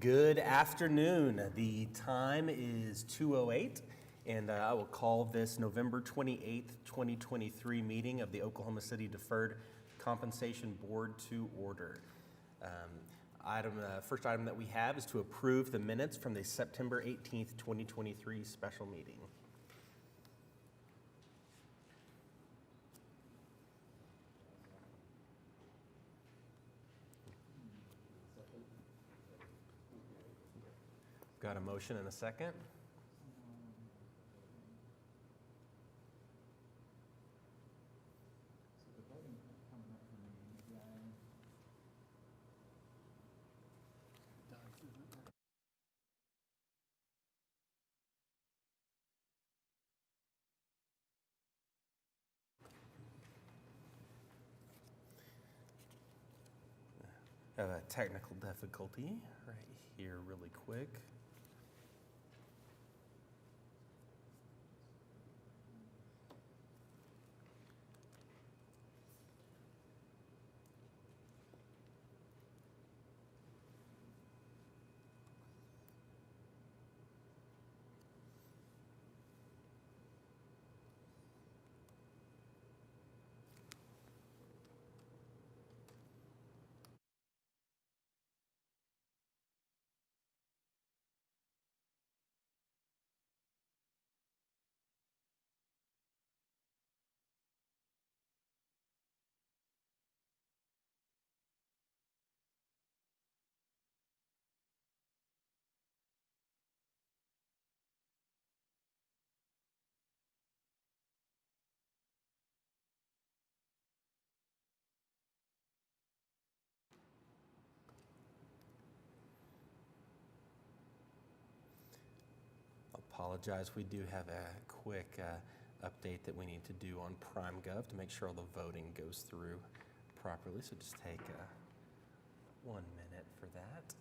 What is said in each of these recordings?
Good afternoon. The time is 2:08, and I will call this November 28th, 2023 meeting of the Oklahoma City Deferred Compensation Board to order. First item that we have is to approve the minutes from the September 18th, 2023 special meeting. Got a motion and a second? Have a technical difficulty right here really quick. Apologize, we do have a quick update that we need to do on PrimeGov to make sure all the voting goes through properly. So just take 1 minute for that.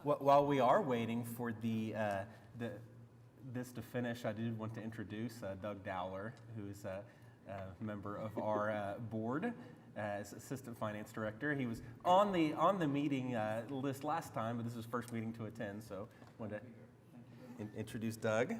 While we are waiting for this to finish, I did want to introduce Doug Dowler, who's a member of our board as Assistant Finance Director. He was on the meeting list last time, but this is his first meeting to attend, so I wanted to introduce Doug.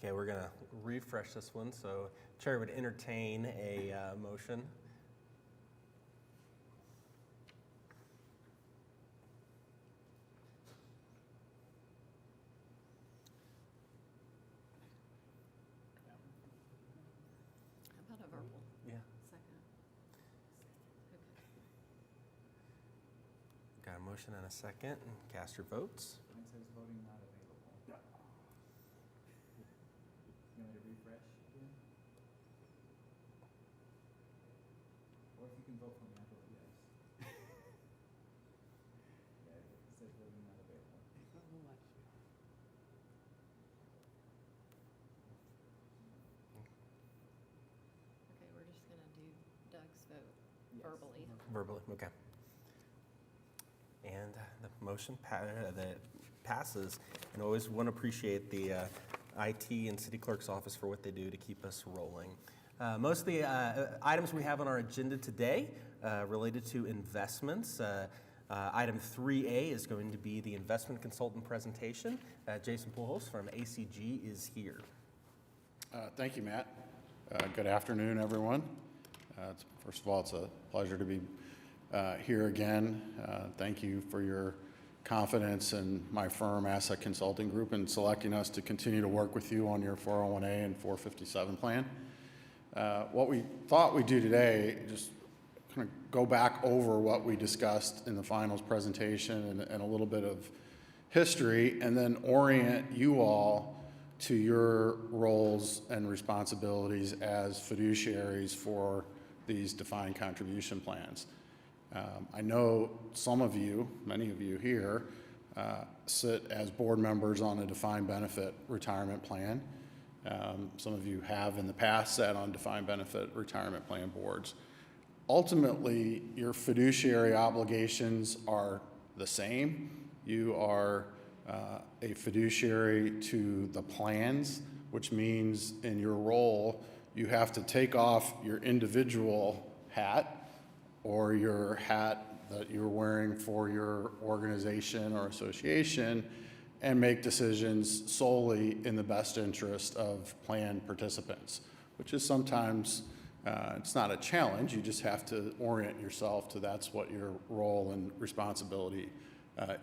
Okay, we're going to refresh this one. So, Chair would entertain a motion. How about a verbal? Yeah. Second. Okay. Got a motion and a second. Cast your votes. Mine says voting not available. You want me to refresh again? Or if you can vote for me, I'll vote yes. Yeah, it says voting not available. Okay, we're just going to do Doug's vote Yes. verbally. Verbally, okay. And the motion that passes. And I always want to appreciate the IT and City Clerk's office for what they do to keep us rolling. Most of the items we have on our agenda today related to investments. Item 3A is going to be the investment consultant presentation. Jason Pujols from ACG is here. Thank you, Matt. Good afternoon, everyone. First of all, it's a pleasure to be here again. Thank you for your confidence in my firm, Asset Consulting Group, in selecting us to continue to work with you on your 401A and 457 plan. What we thought we'd do today, just kind of go back over what we discussed in the finals presentation and a little bit of history, and then orient you all to your roles and responsibilities as fiduciaries for these defined contribution plans. I know some of you, many of you here, sit as board members on a defined benefit retirement plan. Some of you have in the past sat on defined benefit retirement plan boards. Ultimately, your fiduciary obligations are the same. You are a fiduciary to the plans, which means in your role, you have to take off your individual hat or your hat that you're wearing for your organization or association and make decisions solely in the best interest of plan participants, which is sometimes, it's not a challenge, you just have to orient yourself to that's what your role and responsibility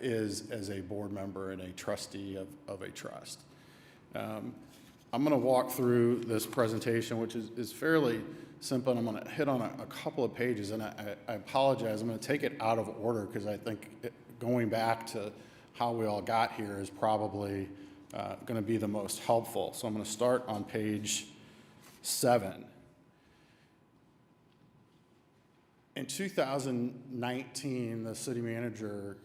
is as a board member and a trustee of a trust. I'm going to walk through this presentation, which is fairly simple, and I'm going to hit on a couple of pages, and I apologize. I'm going to take it out of order because I think going back to how we all got here is probably going to be the most helpful. So I'm going to start on page 7. In 2019, the city manager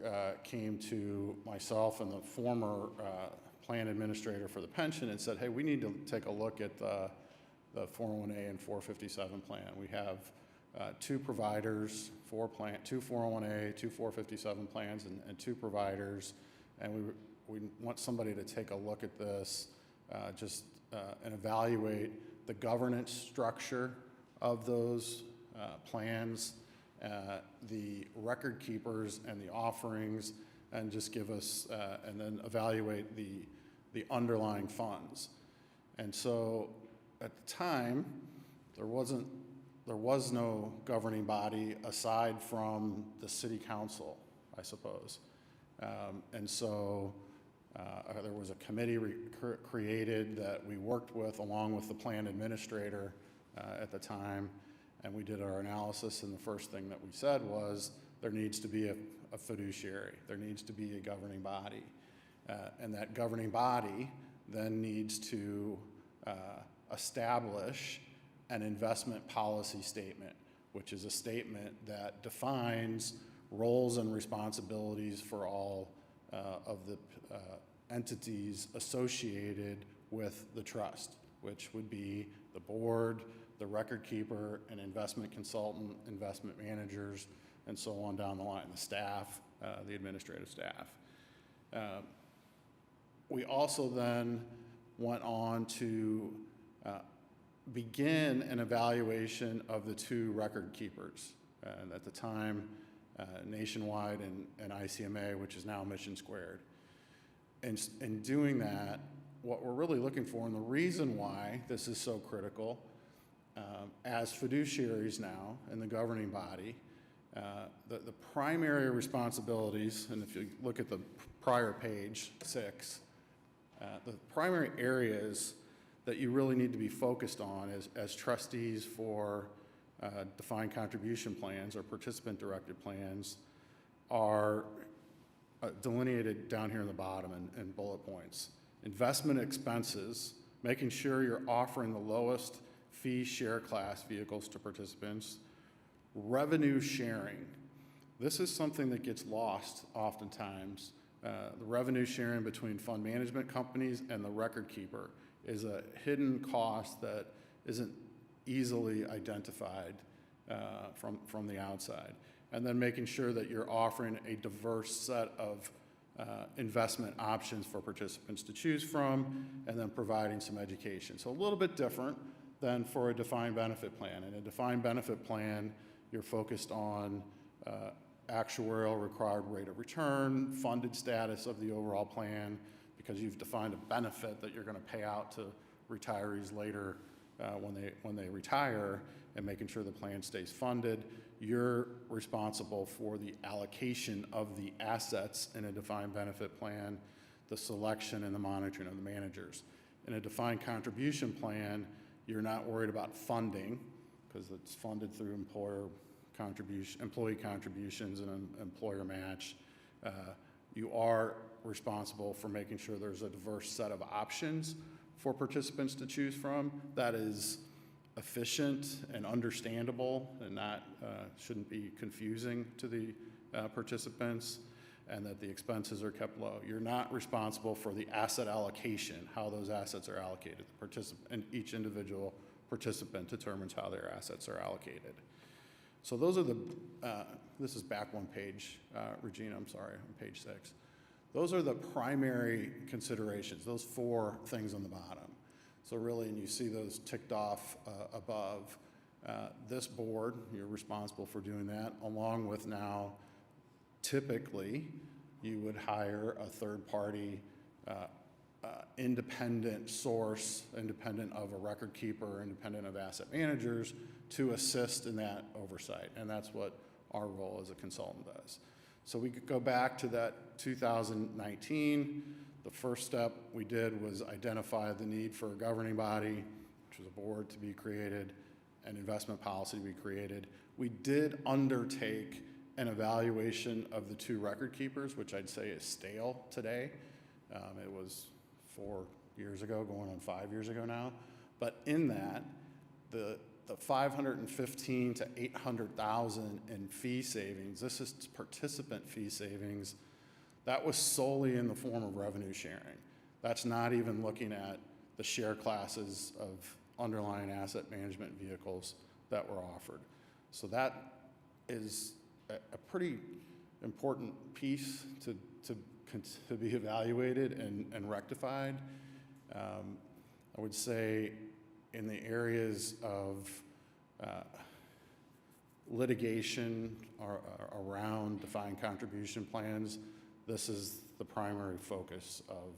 came to myself and the former plan administrator for the pension and said, hey, we need to take a look at the 401A and 457 plan. We have 2 providers, 2 401A, 2 457 plans, and 2 providers, and we want somebody to take a look at this and evaluate the governance structure of those plans, the record keepers and the offerings, and just give us, and then evaluate the underlying funds. And so at the time, there was no governing body aside from the city council, I suppose. And so there was a committee created that we worked with along with the plan administrator at the time, and we did our analysis, and the first thing that we said was there needs to be a fiduciary. There needs to be a governing body. And that governing body then needs to establish an investment policy statement, which is a statement that defines roles and responsibilities for all of the entities associated with the trust, which would be the board, the record keeper, an investment consultant, investment managers, and so on down the line, the staff, the administrative staff. We also then went on to begin an evaluation of the 2 record keepers, and at the time, Nationwide and ICMA, which is now Mission Squared. And in doing that, what we're really looking for, and the reason why this is so critical, as fiduciaries now in the governing body, the primary responsibilities, and if you look at the prior page, 6, the primary areas that you really need to be focused on as trustees for defined contribution plans or participant-directed plans are delineated down here in the bottom in bullet points. Investment expenses, making sure you're offering the lowest fee share class vehicles to participants. Revenue sharing. This is something that gets lost oftentimes. The revenue sharing between fund management companies and the record keeper is a hidden cost that isn't easily identified from the outside. And then making sure that you're offering a diverse set of investment options for participants to choose from, and then providing some education. So a little bit different than for a defined benefit plan. In a defined benefit plan, you're focused on actuarial required rate of return, funded status of the overall plan, because you've defined a benefit that you're going to pay out to retirees later when they retire, and making sure the plan stays funded. you're responsible for the allocation of the assets in a defined benefit plan, the selection and the monitoring of the managers. In a defined contribution plan, you're not worried about funding because it's funded through employee contributions and an employer match. You are responsible for making sure there's a diverse set of options for participants to choose from that is efficient and understandable and not shouldn't be confusing to the participants, and that the expenses are kept low. You're not responsible for the asset allocation, how those assets are allocated. And each individual participant determines how their assets are allocated. So those are the, this is back one page, Regina, I'm sorry, on page 6. Those are the primary considerations, those 4 things on the bottom. So really, and you see those ticked off above, this board, you're responsible for doing that, along with now, typically, you would hire a third-party independent source, independent of a record keeper, independent of asset managers, to assist in that oversight. And that's what our role as a consultant does. So we could go back to that 2019. The first step we did was identify the need for a governing body, which was a board to be created, an investment policy to be created. We did undertake an evaluation of the 2 record keepers, which I'd say is stale today. It was 4 years ago, going on 5 years ago now. But in that, the 515 to 800,000 in fee savings, this is participant fee savings, that was solely in the form of revenue sharing. That's not even looking at the share classes of underlying asset management vehicles that were offered. So that is a pretty important piece to be evaluated and rectified. I would say in the areas of litigation around defined contribution plans, this is the primary focus of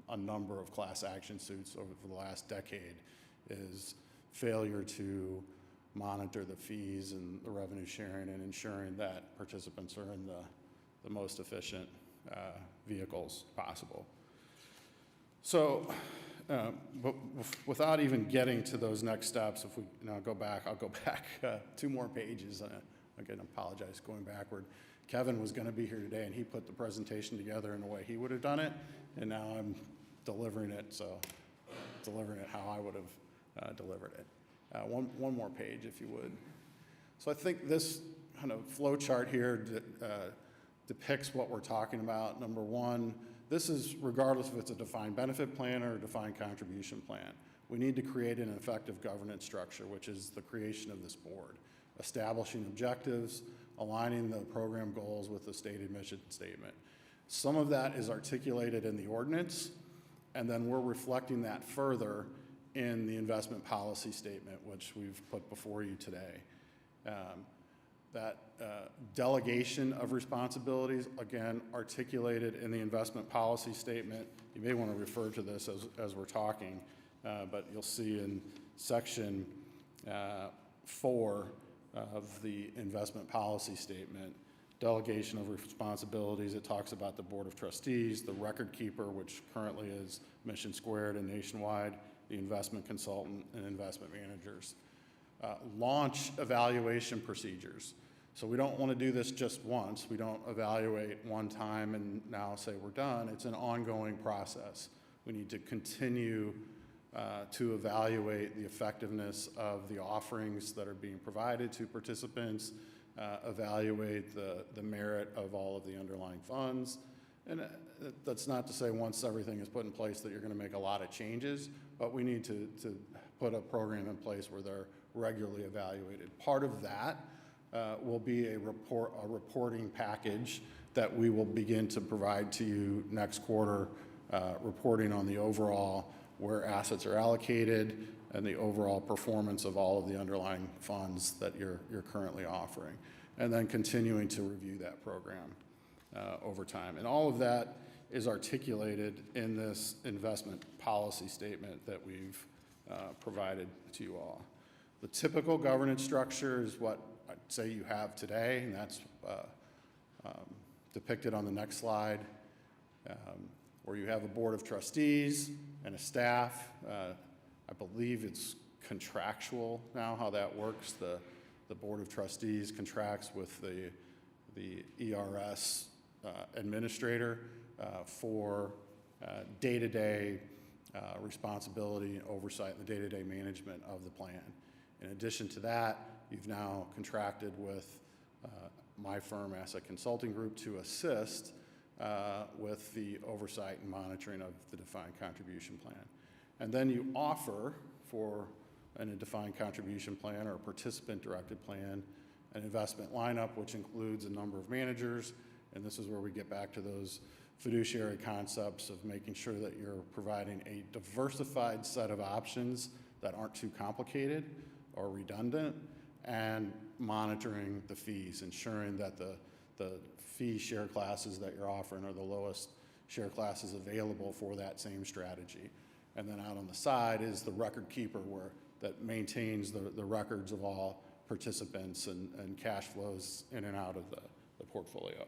a number of class action suits over the last decade, is failure to monitor the fees and the revenue sharing and ensuring that participants are in the most efficient vehicles possible. So, but without even getting to those next steps, if we now go back, I'll go back 2 more pages. Again, I apologize going backward. Kevin was going to be here today, and he put the presentation together in the way he would have done it, and now I'm delivering it, so delivering it how I would have delivered it. One more page, if you would. So I think this kind of flow chart here depicts what we're talking about. Number 1, this is regardless if it's a defined benefit plan or a defined contribution plan. We need to create an effective governance structure, which is the creation of this board, establishing objectives, aligning the program goals with the stated mission statement. Some of that is articulated in the ordinance, and then we're reflecting that further in the investment policy statement, which we've put before you today. That delegation of responsibilities, again, articulated in the investment policy statement. You may want to refer to this as we're talking, but you'll see in section 4 of the investment policy statement, delegation of responsibilities. It talks about the board of trustees, the record keeper, which currently is Mission Squared and Nationwide, the investment consultant, and investment managers. Launch evaluation procedures. So we don't want to do this just once. We don't evaluate one time and now say we're done. It's an ongoing process. We need to continue to evaluate the effectiveness of the offerings that are being provided to participants, evaluate the merit of all of the underlying funds. And that's not to say once everything is put in place that you're going to make a lot of changes, but we need to put a program in place where they're regularly evaluated. Part of that will be a reporting package that we will begin to provide to you next quarter, reporting on the overall where assets are allocated and the overall performance of all of the underlying funds that you're currently offering, and then continuing to review that program over time. And all of that is articulated in this investment policy statement that we've provided to you all. The typical governance structure is what I'd say you have today, and that's depicted on the next slide, where you have a board of trustees and a staff. I believe it's contractual now how that works. The board of trustees contracts with the ERS administrator for day-to-day responsibility and oversight in the day-to-day management of the plan. In addition to that, you've now contracted with my firm, Asset Consulting Group, to assist with the oversight and monitoring of the defined contribution plan. And then you offer for in a defined contribution plan or a participant-directed plan an investment lineup, which includes a number of managers, and this is where we get back to those fiduciary concepts of making sure that you're providing a diversified set of options that aren't too complicated or redundant, and monitoring the fees, ensuring that the fee share classes that you're offering are the lowest share classes available for that same strategy. And then out on the side is the record keeper that maintains the records of all participants and cash flows in and out of the portfolio.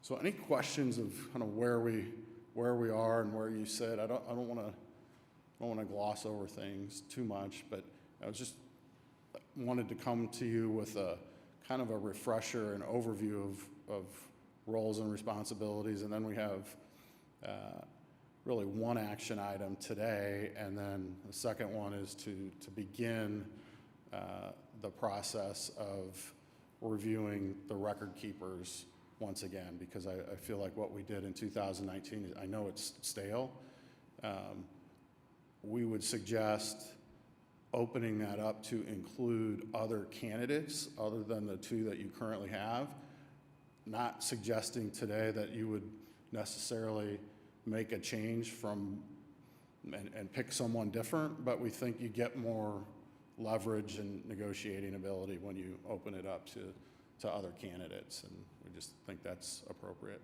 So any questions of kind of where we are and where you sit? I don't want to gloss over things too much, but I wanted to come to you with a kind of a refresher and overview of roles and responsibilities, and then we have really one action item today, and then the second one is to begin the process of reviewing the record keepers once again, because I feel like what we did in 2019, I know it's stale. We would suggest opening that up to include other candidates other than the two that you currently have. Not suggesting today that you would necessarily make a change and pick someone different, but we think you get more leverage and negotiating ability when you open it up to other candidates, and we just think that's appropriate.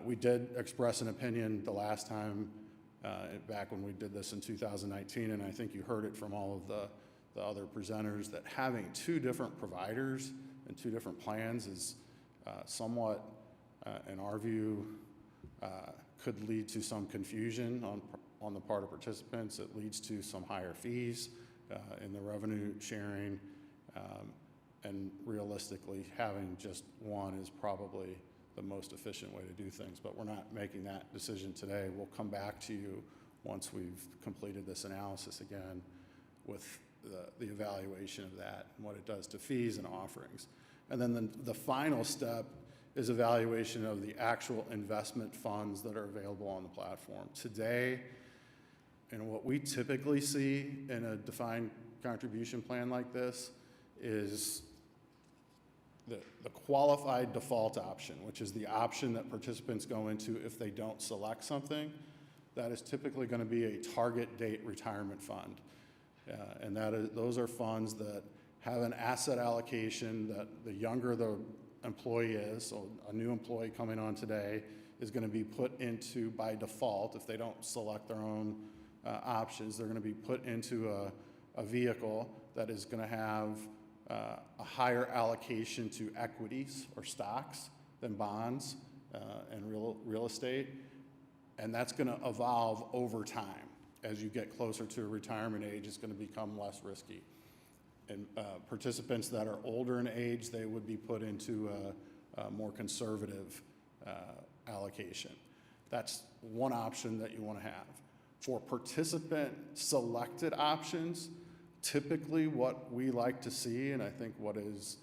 We did express an opinion the last time back when we did this in 2019, and I think you heard it from all of the other presenters, that having two different providers and two different plans is somewhat, in our view, could lead to some confusion on the part of participants. It leads to some higher fees in the revenue sharing, and realistically, having just one is probably the most efficient way to do things, but we're not making that decision today. We'll come back to you once we've completed this analysis again with the evaluation of that and what it does to fees and offerings. And then the final step is evaluation of the actual investment funds that are available on the platform. Today, and what we typically see in a defined contribution plan like this is the qualified default option, which is the option that participants go into if they don't select something. That is typically going to be a target date retirement fund. And those are funds that have an asset allocation that the younger the employee is, so a new employee coming on today is going to be put into, by default, if they don't select their own options, they're going to be put into a vehicle that is going to have a higher allocation to equities or stocks than bonds and real estate, and that's going to evolve over time. As you get closer to a retirement age, it's going to become less risky. And participants that are older in age, they would be put into a more conservative allocation. That's one option that you want to have. For participant selected options, typically what we like to see, and I think what is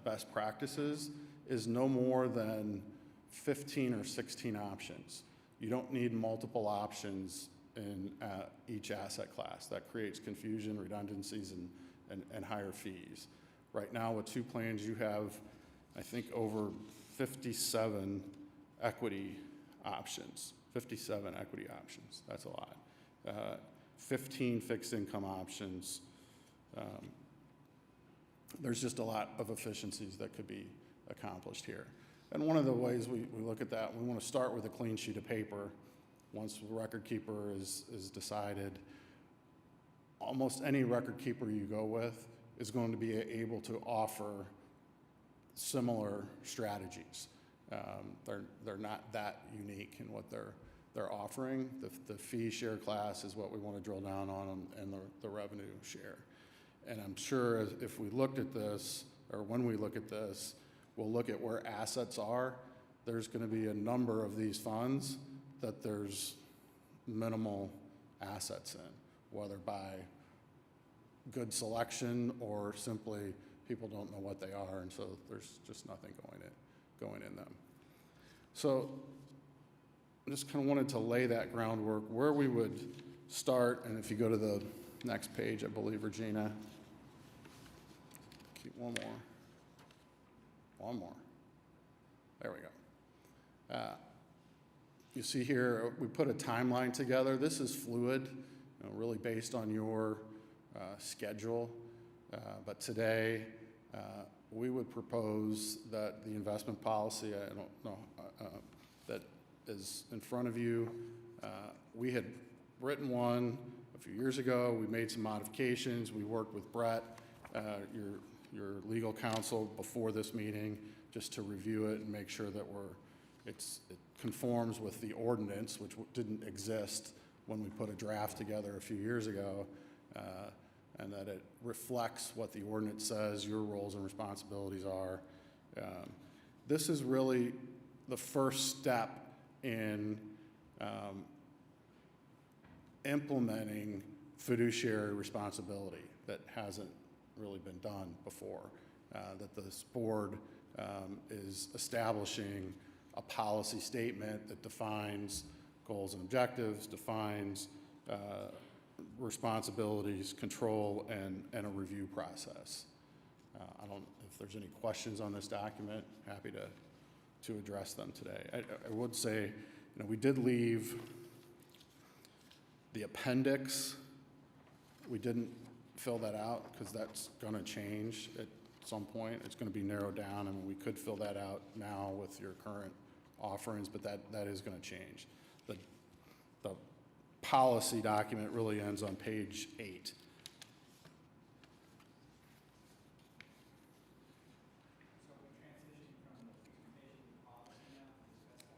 best practices, is no more than 15 or 16 options. You don't need multiple options in each asset class. That creates confusion, redundancies, and higher fees. Right now with two plans, you have, I think, over 57 equity options. 57 equity options, that's a lot. 15 fixed income options. There's just a lot of efficiencies that could be accomplished here. And one of the ways we look at that, we want to start with a clean sheet of paper. Once the record keeper is decided, almost any record keeper you go with is going to be able to offer similar strategies. They're not that unique in what they're offering. The fee share class is what we want to drill down on, and the revenue share. And I'm sure if we looked at this, or when we look at this, we'll look at where assets are. There's going to be a number of these funds that there's minimal assets in, whether by good selection or simply people don't know what they are, and so there's just nothing going in them. So I just kind of wanted to lay that groundwork where we would start, and if you go to the next page, I believe, Regina. Keep one more. There we go. You see here, we put a timeline together. This is fluid, really based on your schedule. But today, we would propose that the investment policy, I don't know, that is in front of you, we had written one a few years ago. We made some modifications. We worked with Brett, your legal counsel, before this meeting, just to review it and make sure that it conforms with the ordinance, which didn't exist when we put a draft together a few years ago, and that it reflects what the ordinance says your roles and responsibilities are. This is really the first step in implementing fiduciary responsibility that hasn't really been done before, that this board is establishing a policy statement that defines goals and objectives, defines responsibilities, control, and a review process. I don't know if there's any questions on this document. Happy to address them today. I would say, we did leave the appendix. We didn't fill that out because that's going to change at some point. It's going to be narrowed down, and we could fill that out now with your current offerings, but that is going to change. The policy document really ends on page 8. So we transition from the presentation to policy now to discuss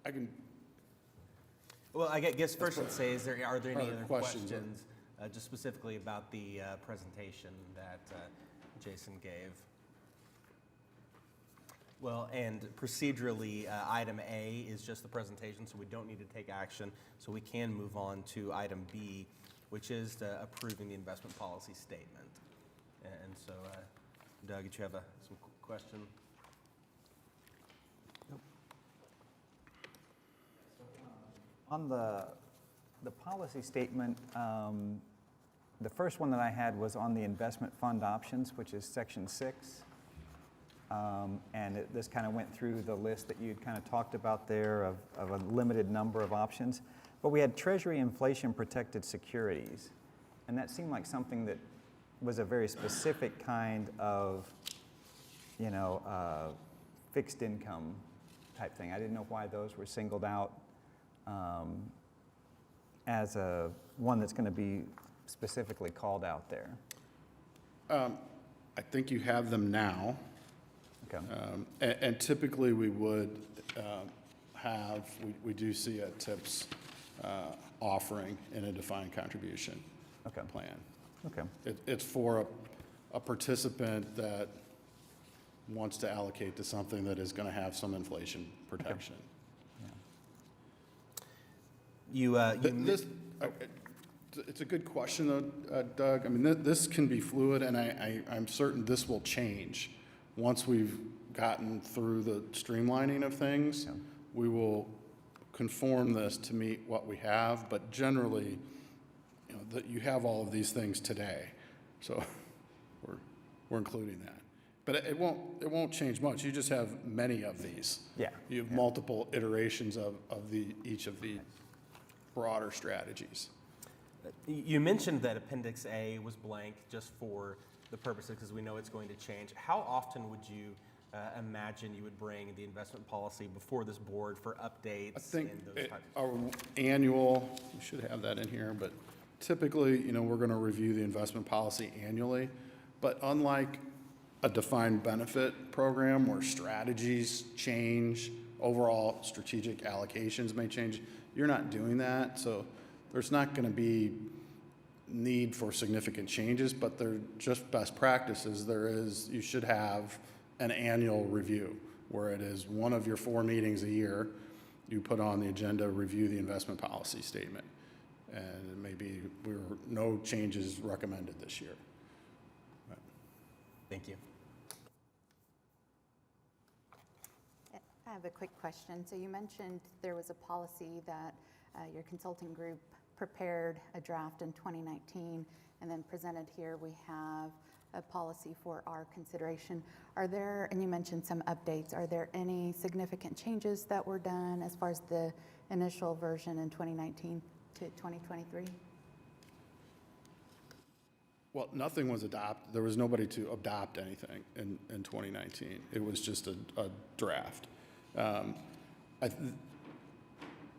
that? I can, Well, I guess first I'd say, are there any Other other questions? questions, just specifically about the presentation that Jason gave? Well, and procedurally, item A is just the presentation, so we don't need to take action. So we can move on to item B, which is approving the investment policy statement. And so, Doug, did you have some question? On the policy statement, the first one that I had was on the investment fund options, which is section 6. And this kind of went through the list that you'd kind of talked about there of a limited number of options. But we had Treasury inflation protected securities. And that seemed like something that was a very specific kind of, fixed income type thing. I didn't know why those were singled out as one that's going to be specifically called out there. I think you have them now. Okay. And typically we would we do see a TIPS offering in a defined contribution plan. Okay. It's for a participant that wants to allocate to something that is going to have some inflation protection. It's a good question, though, Doug. I mean, this can be fluid, and I'm certain this will change. Once we've gotten through the streamlining of things, we will conform this to meet what we have, but generally, that you have all of these things today, so we're including that. But it won't change much. You just have many of these. Yeah. You have multiple iterations of each of the broader strategies. You mentioned that Appendix A was blank just for the purposes, because we know it's going to change. How often would you imagine you would bring the investment policy before this board for updates I think and those types our annual, we should have that in here, but typically, we're going to review the investment policy annually. But unlike a defined benefit program where strategies change, overall strategic allocations may change, you're not doing that. So there's not going to be need for significant changes, but they're just best practices. You should have an annual review where it is one of your 4 meetings a year. You put on the agenda, review the investment policy statement. And maybe no changes recommended this year. But Thank you. I have a quick question. So you mentioned there was a policy that your consulting group prepared a draft in 2019 and then presented here. We have a policy for our consideration. And you mentioned some updates, are there any significant changes that were done as far as the initial version in 2019 to 2023? Well, nothing was adopted. There was nobody to adopt anything in 2019. It was just a draft.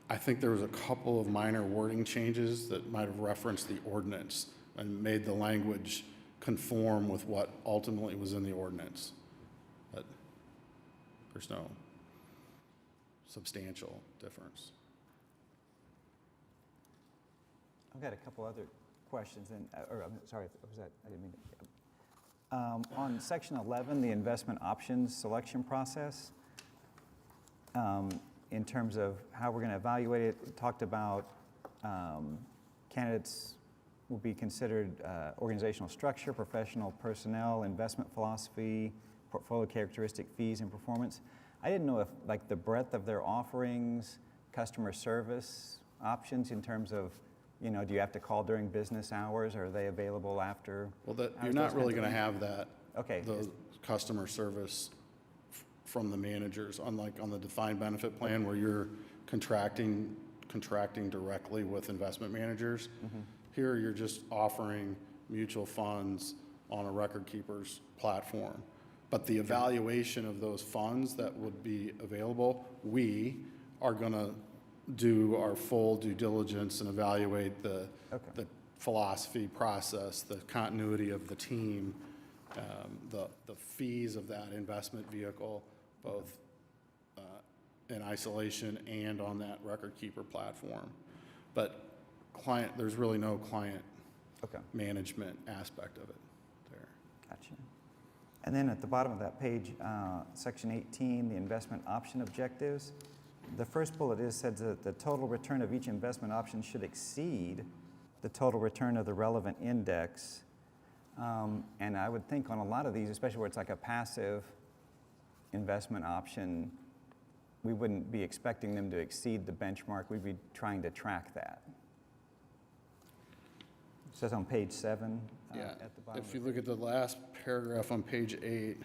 I think there was a couple of minor wording changes that might have referenced the ordinance and made the language conform with what ultimately was in the ordinance. But there's no substantial difference. I've got a couple other questions, I'm sorry, was that, I didn't mean to. On section 11, the investment options selection process, in terms of how we're going to evaluate it, it talked about candidates will be considered organizational structure, professional personnel, investment philosophy, portfolio characteristic, fees, and performance. I didn't know if like the breadth of their offerings, customer service options in terms of, do you have to call during business hours? Are they available after? Well, you're not really going to have that. Okay. The customer service from the managers, unlike on the defined benefit plan where you're contracting directly with investment managers. Mm-hmm. Here, you're just offering mutual funds on a record keeper's platform. But the evaluation of those funds that would be available, we are going to do our full due diligence and evaluate the philosophy process, the continuity of the team, the fees of that investment vehicle, both in isolation and on that record keeper platform. But there's really no client management aspect of it there. Gotcha. And then at the bottom of that page, section 18, the investment option objectives. The first bullet says that the total return of each investment option should exceed the total return of the relevant index. And I would think on a lot of these, especially where it's like a passive investment option, we wouldn't be expecting them to exceed the benchmark. We'd be trying to track that. It says on page 7 at the bottom. If you look at the last paragraph on page 8,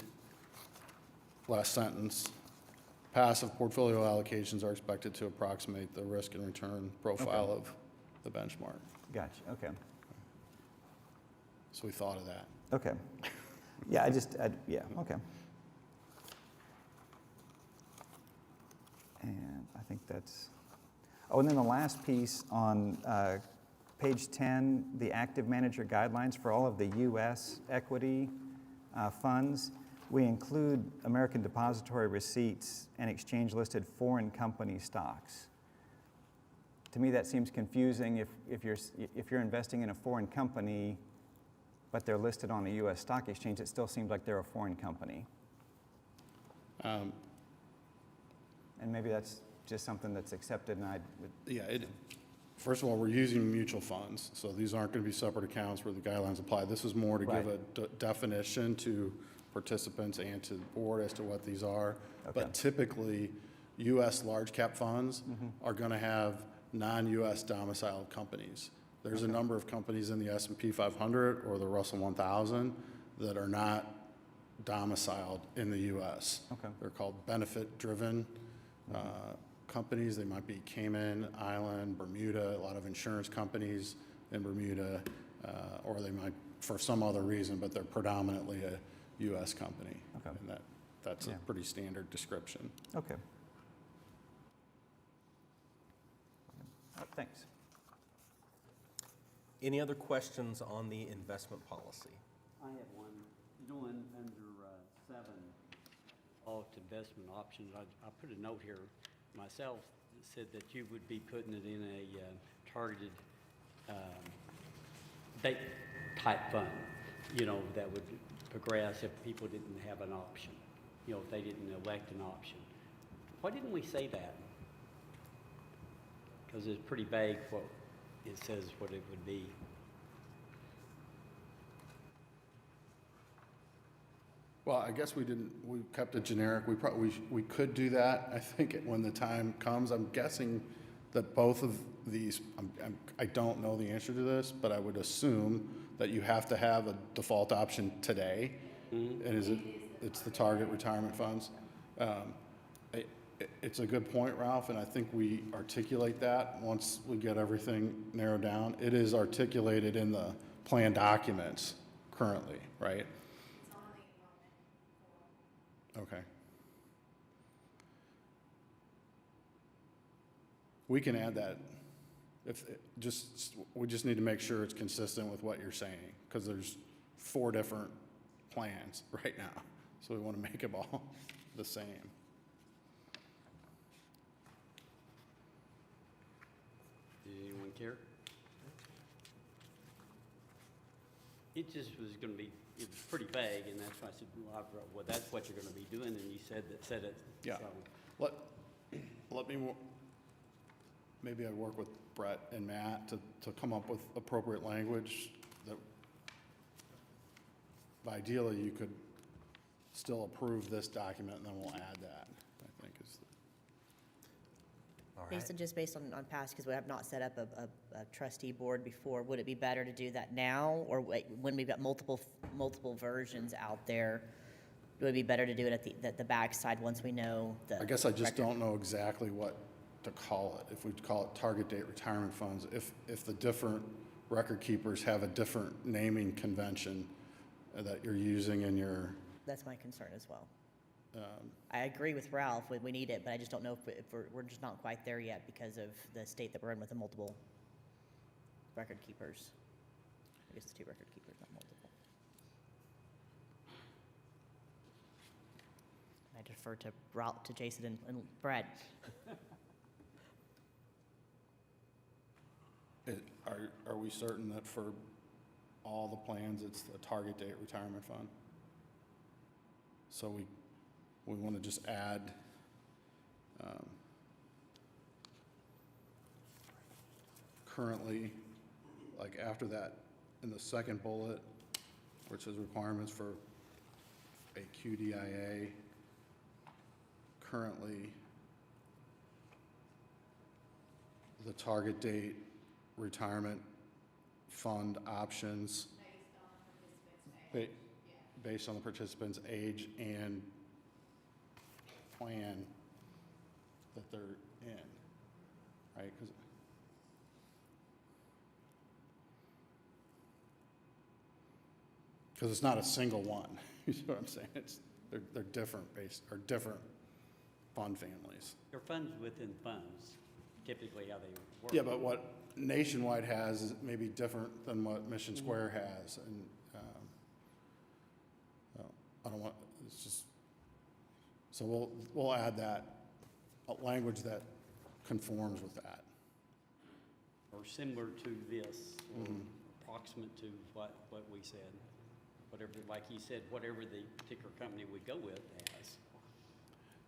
last sentence, passive portfolio allocations are expected to approximate the risk and return profile of the benchmark. Gotcha, okay. So we thought of that. Okay. Yeah, okay. And I think that's, and then the last piece on page 10, the active manager guidelines for all of the U.S. equity funds. We include American depository receipts and exchange-listed foreign company stocks. To me, that seems confusing. If you're investing in a foreign company, but they're listed on a U.S. stock exchange, it still seems like they're a foreign company. And maybe that's just something that's accepted, and first of all, we're using mutual funds, so these aren't going to be separate accounts where the guidelines apply. This is more to give a definition to participants and to the board as to what these are. Okay. But typically, U.S. large cap funds are going to have non-U.S. domiciled companies. There's a number of companies in the S&P 500 or the Russell 1000 that are not domiciled in the U.S. Okay. They're called benefit-driven companies. They might be Cayman Island, Bermuda, a lot of insurance companies in Bermuda, or they might for some other reason, but they're predominantly a U.S. company. Okay. That's a Yeah. pretty standard description. Okay. Thanks. Any other questions on the investment policy? I have one. Doing under 7, alt investment options, I put a note here myself that said that you would be putting it in a targeted date type fund, that would progress if people didn't have an option, if they didn't elect an option. Why didn't we say that? Because it's pretty vague what it says what it would be. Well, I guess we kept it generic. We could do that, I think, when the time comes. I'm guessing that both of these, I don't know the answer to this, but I would assume that you have to have a default option today. Mm-hmm. And it's the target retirement funds. It's a good point, Ralph, and I think we articulate that once we get everything narrowed down. It is articulated in the plan documents currently, right? Okay. We can add that. We just need to make sure it's consistent with what you're saying, because there's 4 different plans right now, so we want to make them all the same. Does anyone care? It just was going to be, it was pretty vague, and that's why I said, well, that's what you're going to be doing, and you said it. Yeah. So, Let me, maybe I'd work with Brett and Matt to come up with appropriate language that ideally you could still approve this document, and then we'll add that, I think is. All right. Based on past, because we have not set up a trustee board before, would it be better to do that now, or wait, when we've got multiple versions out there? Would it be better to do it at the backside once we know the? I guess I just record? don't know exactly what to call it. If we'd call it target date retirement funds, if the different record keepers have a different naming convention that you're using in your. That's my concern as well. I agree with Ralph, we need it, but I just don't know if we're just not quite there yet because of the state that we're in with the multiple record keepers. I guess the 2 record keepers, not multiple. I defer to Ralph, to Jason and Brad. Are we certain that for all the plans, it's the target date retirement fund? So we want to just add currently, like after that, in the second bullet, where it says requirements for a QDIA, currently the target date retirement fund options based on the participant's age and plan that they're in, right? Because it's not a single one. You see what I'm saying? They're different different fund families. Your funds within funds, typically how they work. Yeah, but what Nationwide has is maybe different than what Mission Square has, and I don't want, it's just, so we'll add that, a language that conforms with that. Or similar to this, or approximate to what we said. Whatever, like he said, whatever the particular company we go with has.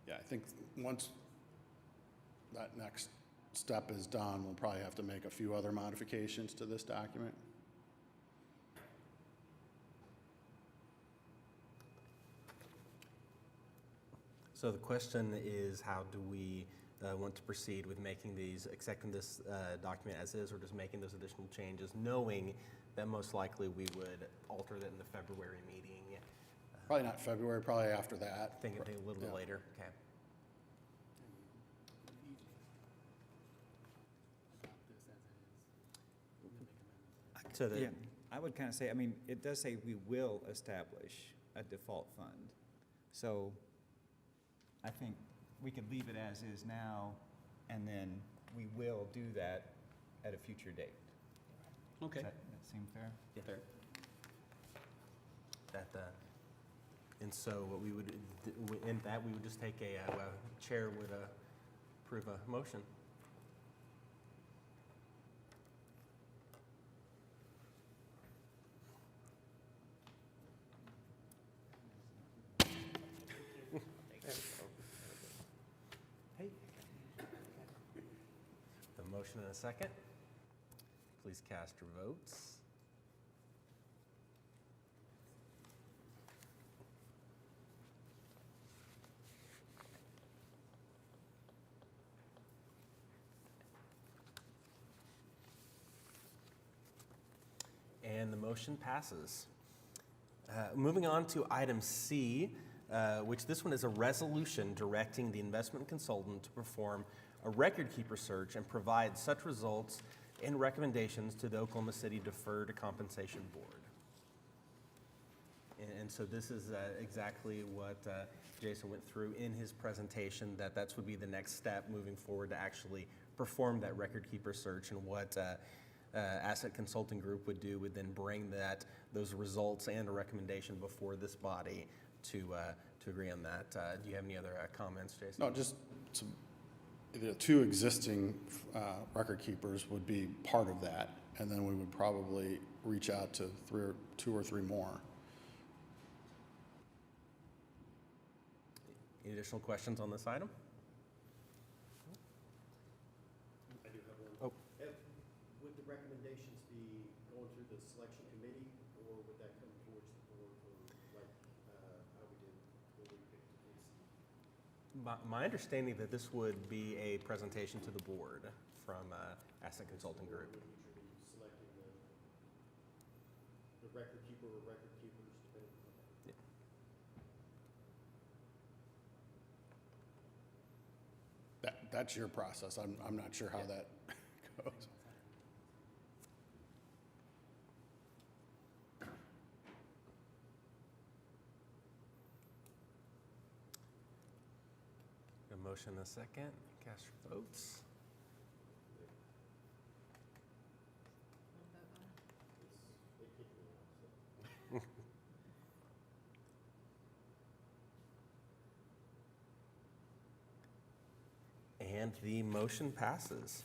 Yeah, I think once that next step is done, we'll probably have to make a few other modifications to this document. So the question is, how do we want to proceed with making these, accepting this document as is, or just making those additional changes, knowing that most likely we would alter that in the February meeting? Probably not February, probably after that. Think a little bit Yeah. later, okay. So Yeah, I would kind of say, I mean, it does say we will establish a default fund. So I think we could leave it as is now, and then we will do that at a future date. Okay. Does that seem fair? Fair. And so what we would, in that, we would just take chair would approve a motion. A motion and a second. Please cast your votes. And the motion passes. Moving on to item C, which this one is a resolution directing the investment consultant to perform a record keeper search and provide such results and recommendations to the Oklahoma City Deferred Compensation Board. And so this is exactly what Jason went through in his presentation, that would be the next step moving forward to actually perform that record keeper search, and what Asset Consulting Group would do would then bring those results and a recommendation before this body to agree on that. Do you have any other comments, Jason? No, just the two existing record keepers would be part of that, and then we would probably reach out to two or three more. Any additional questions on this item? I do have one. Oh. Would the recommendations be going through the selection committee, or would that come towards the board for, like, how we did when we picked the case? My understanding that this would be a presentation to the board from Asset Consulting Group. Would each be selecting the record keeper or record keepers, depending on that? That's your process. I'm not sure how that goes. A motion and a second. Cast your votes. And the motion passes.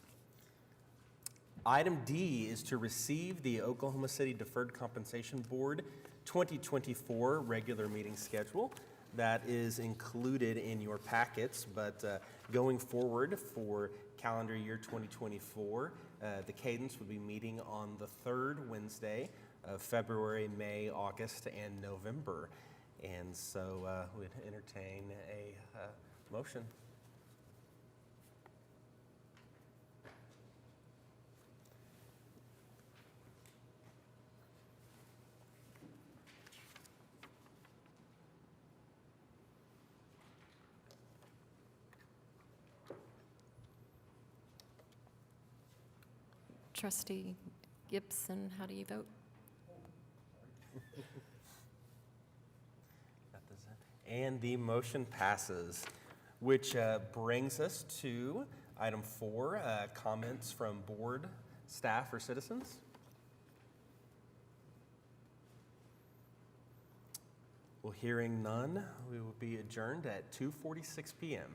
Item D is to receive the Oklahoma City Deferred Compensation Board 2024 regular meeting schedule. That is included in your packets, but going forward for calendar year 2024, the cadence would be meeting on the third Wednesday of February, May, August, and November. And so we'd entertain a motion. Trustee Gibson, how do you vote? And the motion passes, which brings us to item 4, comments from board, staff, or citizens. Well, hearing none, we will be adjourned at 2:46 p.m.